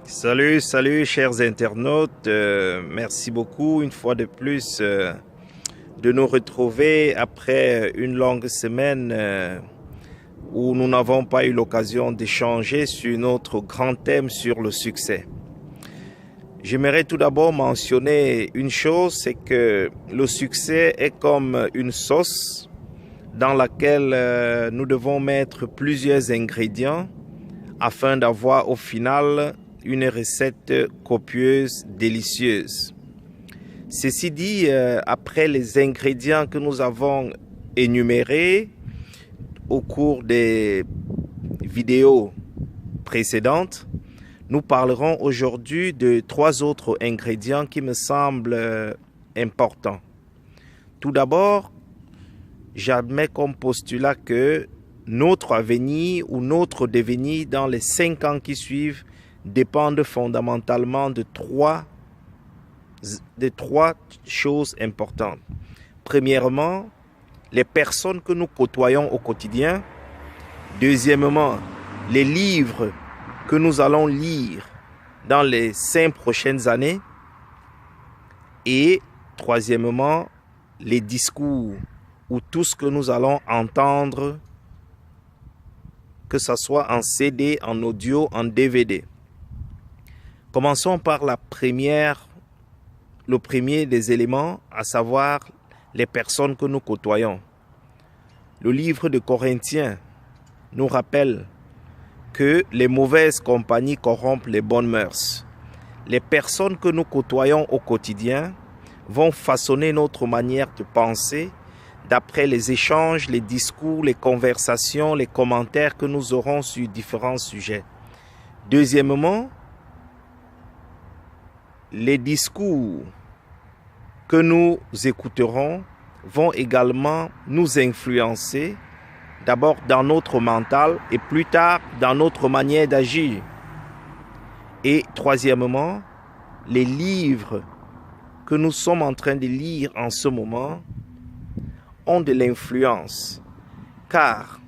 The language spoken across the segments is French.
Salut, salut chers internautes, merci beaucoup une fois de plus de nous retrouver après une longue semaine où nous n'avons pas eu l'occasion d'échanger sur notre grand thème sur le succès. J'aimerais tout d'abord mentionner une chose, c'est que le succès est comme une sauce dans laquelle nous devons mettre plusieurs ingrédients afin d'avoir au final une recette copieuse, délicieuse. Ceci dit, après les ingrédients que nous avons énumérés au cours des vidéos précédentes, nous parlerons aujourd'hui de 3 autres ingrédients qui me semblent importants. Tout d'abord, j'admets comme postulat que notre avenir ou notre devenir dans les 5 ans qui suivent dépendent fondamentalement de trois choses importantes. Premièrement, les personnes que nous côtoyons au quotidien. Deuxièmement, les livres que nous allons lire dans les 5 prochaines années. Et troisièmement, les discours ou tout ce que nous allons entendre, que ce soit en CD, en audio, en DVD. Commençons par le premier des éléments, à savoir les personnes que nous côtoyons. Le livre de Corinthiens nous rappelle que les mauvaises compagnies corrompent les bonnes mœurs. Les personnes que nous côtoyons au quotidien vont façonner notre manière de penser d'après les échanges, les discours, les conversations, les commentaires que nous aurons sur différents sujets. Deuxièmement, les discours que nous écouterons vont également nous influencer, d'abord dans notre mental et plus tard dans notre manière d'agir. Et troisièmement, les livres que nous sommes en train de lire en ce moment ont de l'influence, car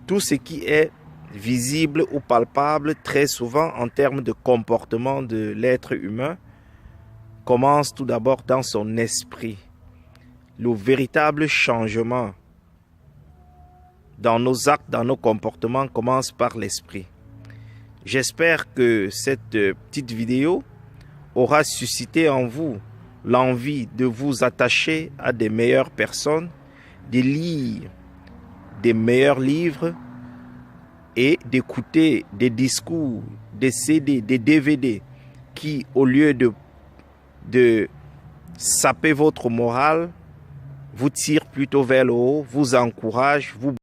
tout ce qui est visible ou palpable très souvent en termes de comportement de l'être humain commence tout d'abord dans son esprit. Le véritable changement dans nos actes, dans nos comportements commence par l'esprit. J'espère que cette petite vidéo aura suscité en vous l'envie de vous attacher à des meilleures personnes, de lire des meilleurs livres et d'écouter des discours, des CD, des DVD qui, au lieu de saper votre morale, vous tirent plutôt vers le haut, vous encouragent, vous